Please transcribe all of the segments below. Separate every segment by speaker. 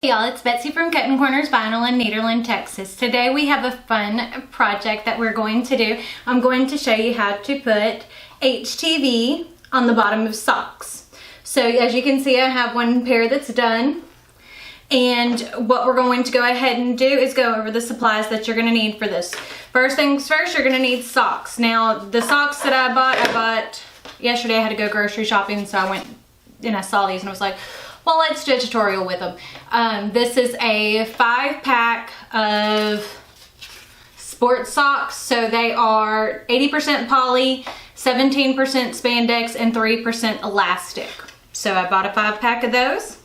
Speaker 1: Hey y'all, it's Betsy from Cuttin Corners Vinyl in Nederland, Texas. Today we have a fun project that we're going to do. I'm going to show you how to put HTV on the bottom of socks. So as you can see, I have one pair that's done. And what we're going to go ahead and do is go over the supplies that you're going to need for this. First things first, you're going to need socks. Now, the socks that I bought yesterday. I had to go grocery shopping, so I went and I saw these and I was like, well, let's do a tutorial with them. This is a 5-pack of sports socks. So they are 80% poly, 17% spandex, and 3% elastic. So I bought a 5-pack of those.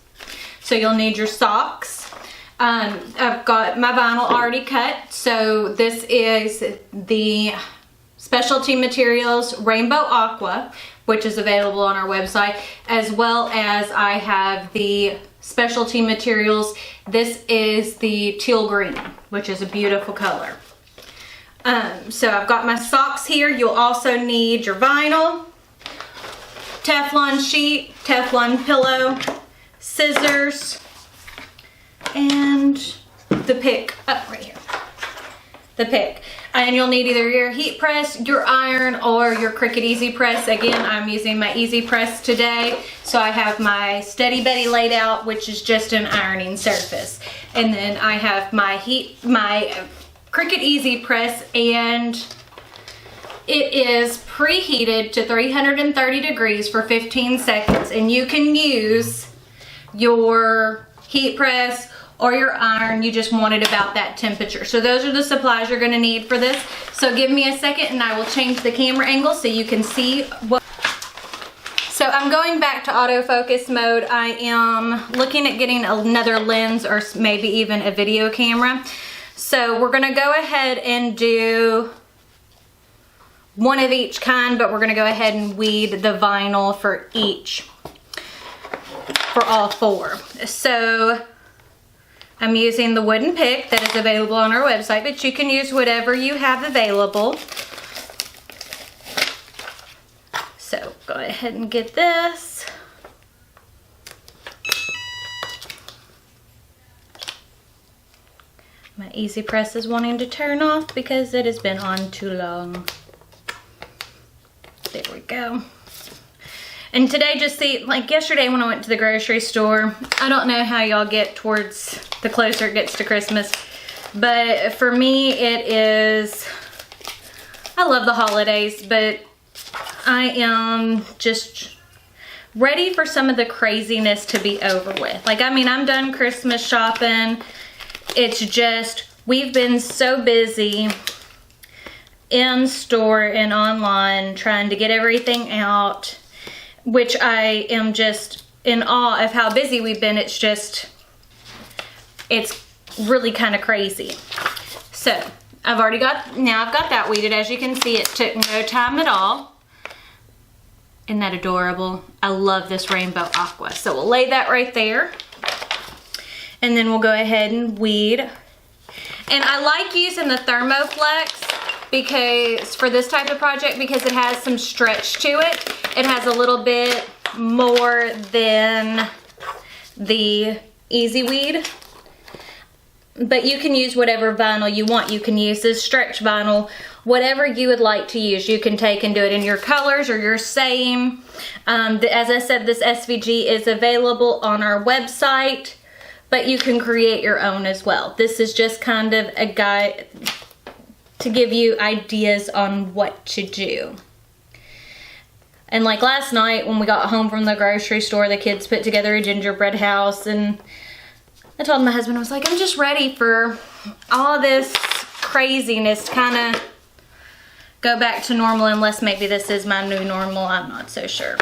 Speaker 1: So you'll need your socks. I've got my vinyl already cut. So this is the Specialty Materials Rainbow Aqua, which is available on our website, as well as I have the Specialty Materials. This is the teal green, which is a beautiful color. So I've got my socks here. You'll also need your vinyl, Teflon sheet, Teflon pillow, scissors, and the pick up right here. The pick. And you'll need either your heat press, your iron, or your Cricut Easy Press. Again, I'm using my Easy Press today. So I have my Steady Betty laid out, which is just an ironing surface. And then I have my Cricut Easy Press, and it is preheated to 330 degrees for 15 seconds. And you can use your heat press or your iron. You just want it about that temperature. So those are the supplies you're gonna need for this. So give me a second and I will change the camera angle so you can see what. So I'm going back to autofocus mode. I am looking at getting another lens or maybe even a video camera. So we're gonna go ahead and do one of each kind, but we're gonna go ahead and weed the vinyl for each, for all four. So I'm using the wooden pick that is available on our website, but you can use whatever you have available. So go ahead and get this. My Easy Press is wanting to turn off because it has been on too long. There we go. And today, just see, like yesterday when I went to the grocery store, I don't know how y'all get towards the closer it gets to Christmas, but for me it is, I love the holidays, but I am just ready for some of the craziness to be over with. Like, I mean, I'm done Christmas shopping. It's just, we've been so busy in store and online trying to get everything out, which I am just in awe of how busy we've been. It's just, it's really kind of crazy. So I've already got, now I've got that weeded. As you can see, it took no time at all. Isn't that adorable? I love this Rainbow Aqua. So we'll lay that right there. And then we'll go ahead and weed. And I like using the Thermoflex because for this type of project, because it has some stretch to it. It has a little bit more than the Easy Weed, but you can use whatever vinyl you want. You can use this stretch vinyl, whatever you would like to use. You can take and do it in your colors or your same. As I said, this SVG is available on our website, but you can create your own as well. This is just kind of a guide to give you ideas on what to do. And like last night when we got home from the grocery store, the kids put together a gingerbread house, and I told my husband, I was like, I'm just ready for all this craziness to kind of go back to normal, unless maybe this is my new normal. I'm not so sure.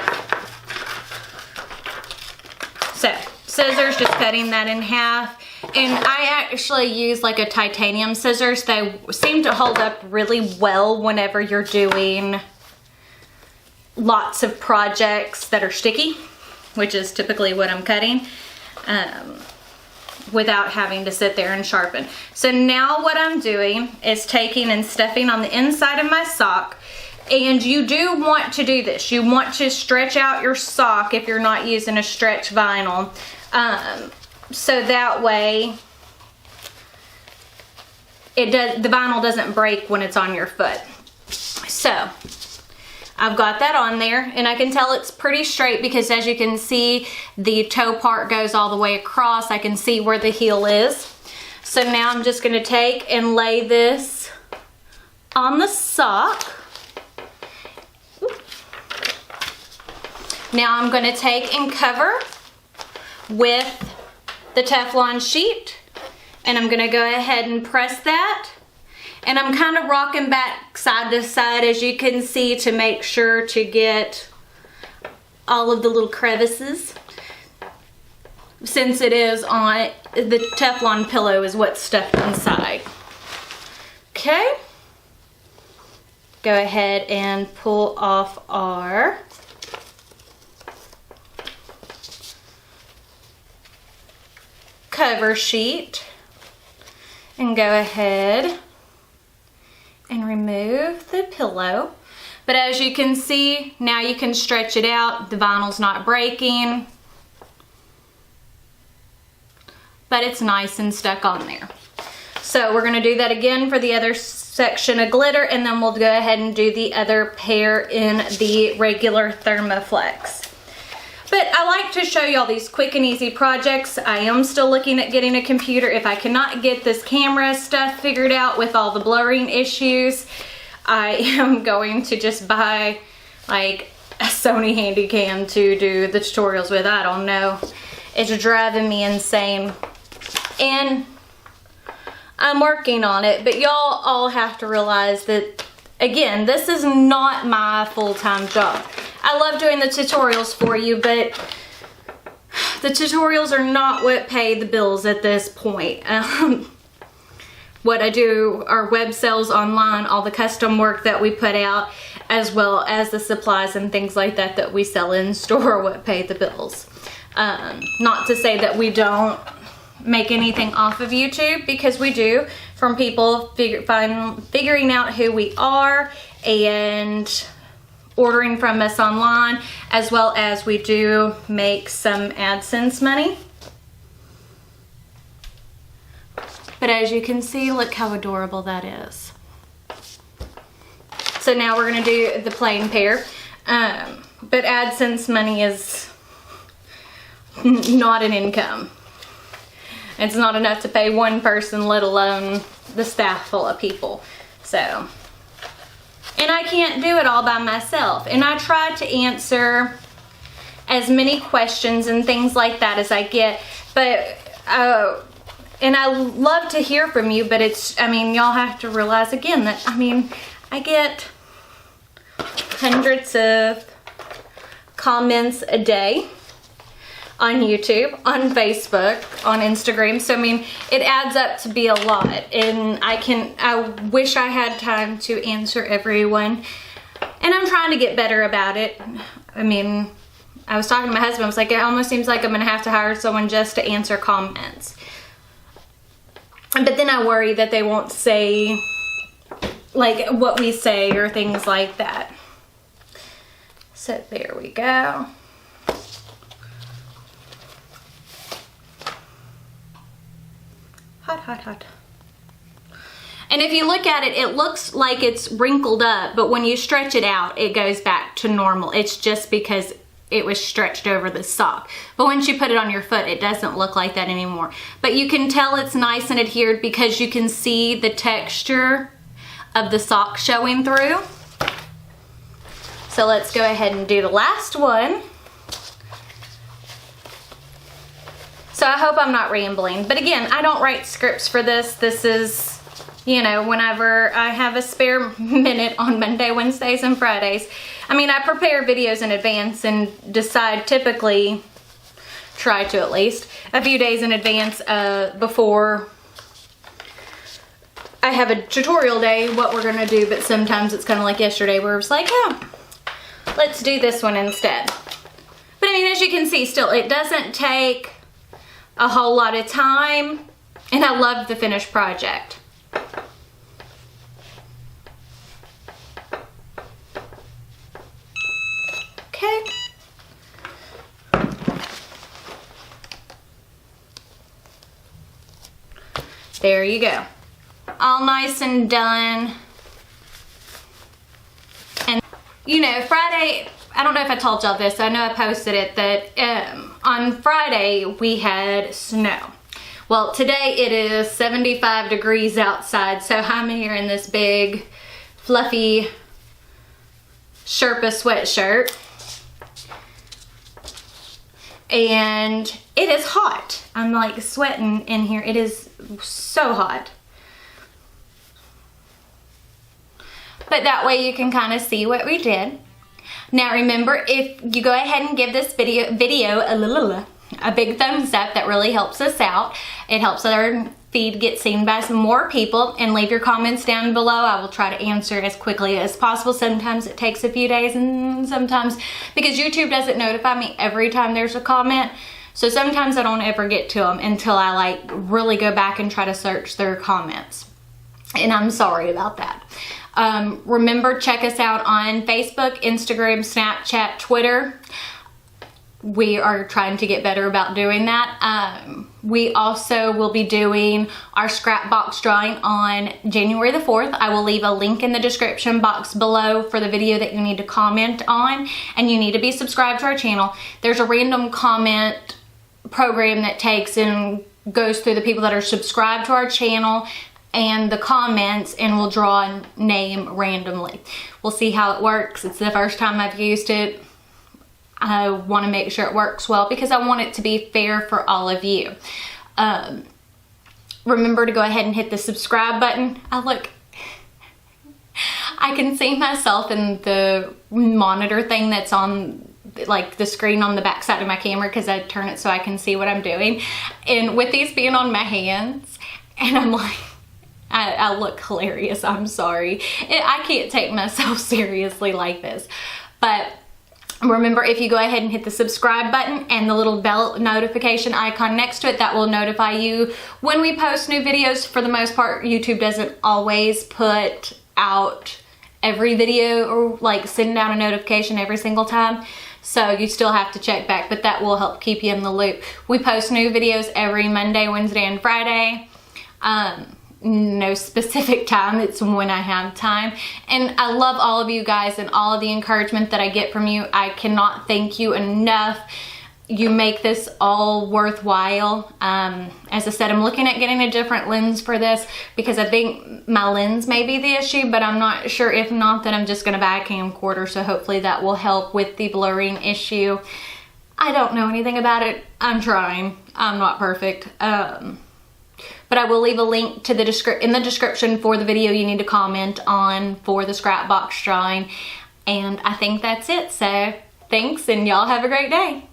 Speaker 1: So scissors, just cutting that in half. And I actually use like a titanium scissors. They seem to hold up really well whenever you're doing lots of projects that are sticky, which is typically what I'm cutting, without having to sit there and sharpen. So now what I'm doing is taking and stuffing on the inside of my sock. And you do want to do this. You want to stretch out your sock if you're not using a stretch vinyl. so that way the vinyl doesn't break when it's on your foot. So I've got that on there, and I can tell it's pretty straight because as you can see, the toe part goes all the way across. I can see where the heel is. So now I'm just going to take and lay this on the sock. Now I'm going to take and cover with the Teflon sheet, and I'm going to go ahead and press that. And I'm kind of rocking back side to side, as you can see, to make sure to get all of the little crevices. Since it is on, the Teflon pillow is what's stuffed inside. Okay. Go ahead and pull off our cover sheet and go ahead and remove the pillow. But as you can see, now you can stretch it out. The vinyl's not breaking, but it's nice and stuck on there. So we're gonna do that again for the other section of glitter, and then we'll go ahead and do the other pair in the regular Thermoflex. But I like to show you all these quick and easy projects. I am still looking at getting a computer. If I cannot get this camera stuff figured out with all the blurring issues, I am going to just buy like a Sony Handycam to do the tutorials with. I don't know. It's driving me insane. And I'm working on it, but y'all all have to realize that, again, this is not my full-time job. I love doing the tutorials for you, but the tutorials are not what pay the bills at this point. What I do are web sales online, all the custom work that we put out, as well as the supplies and things like that that we sell in store, what pay the bills. Not to say that we don't make anything off of YouTube, because we do, from people figuring out who we are and ordering from us online, as well as we do make some AdSense money. But as you can see, look how adorable that is. So now we're going to do the plain pair. But AdSense money is not an income. It's not enough to pay one person, let alone the staff full of people. So, and I can't do it all by myself. And I try to answer as many questions and things like that as I get. But, and I love to hear from you, but it's, I mean, y'all have to realize again that, I mean, I get hundreds of comments a day on YouTube, on Facebook, on Instagram. So I mean, it adds up to be a lot, and I wish I had time to answer everyone, and I'm trying to get better about it. I mean, I was talking to my husband, I was like, it almost seems like I'm gonna have to hire someone just to answer comments. But then I worry that they won't say like what we say or things like that. So there we go. Hot, hot, hot. And if you look at it, it looks like it's wrinkled up, but when you stretch it out, it goes back to normal. It's just because it was stretched over the sock. But once you put it on your foot, it doesn't look like that anymore. But you can tell it's nice and adhered because you can see the texture of the sock showing through. So let's go ahead and do the last one. So I hope I'm not rambling, but again, I don't write scripts for this. This is, you know, whenever I have a spare minute on Monday, Wednesdays, and Fridays. I mean, I prepare videos in advance and decide, typically, try to at least, a few days in advance before I have a tutorial day, what we're gonna do, but sometimes it's kind of like yesterday where it's like, oh, let's do this one instead. But I mean, as you can see, still, it doesn't take a whole lot of time, and I love the finished project. Okay. There you go. All nice and done. And you know, Friday, I don't know if I told y'all this, I know I posted it, that on Friday we had snow. Well, today it is 75 degrees outside, so I'm here in this big fluffy Sherpa sweatshirt. And it is hot. I'm like sweating in here. It is so hot. But that way you can kind of see what we did. Now remember, if you go ahead and give this video a big thumbs up, that really helps us out. It helps our feed get seen by some more people, and leave your comments down below. I will try to answer as quickly as possible. Sometimes it takes a few days, and sometimes, because YouTube doesn't notify me every time there's a comment, so sometimes I don't ever get to them until I like really go back and try to search their comments, and I'm sorry about that. Remember, check us out on Facebook, Instagram, Snapchat, Twitter. We are trying to get better about doing that. We also will be doing our scrap box drawing on January the 4th. I will leave a link in the description box below for the video that you need to comment on, and you need to be subscribed to our channel. There's a random comment program that takes and goes through the people that are subscribed to our channel and the comments, and will draw a name randomly. We'll see how it works. It's the first time I've used it. I want to make sure it works well because I want it to be fair for all of you. Remember to go ahead and hit the subscribe button. I can see myself in the monitor thing that's on like the screen on the back side of my camera, because I turn it so I can see what I'm doing. And with these being on my hands, and I'm like, I look hilarious. I'm sorry. I can't take myself seriously like this. But remember, if you go ahead and hit the subscribe button and the little bell notification icon next to it, that will notify you when we post new videos. For the most part, YouTube doesn't always put out every video or like send out a notification every single time. So you still have to check back, but that will help keep you in the loop. We post new videos every Monday, Wednesday, and Friday. No specific time, it's when I have time. And I love all of you guys and all of the encouragement that I get from you. I cannot thank you enough. You make this all worthwhile. As I said, I'm looking at getting a different lens for this because I think my lens may be the issue, but I'm not sure. If not, then I'm just gonna buy a camcorder, so hopefully that will help with the blurring issue. I don't know anything about it. I'm trying. I'm not perfect. But I will leave a link to in the description for the video you need to comment on for the scrap box drawing. And I think that's it. So thanks, and y'all have a great day.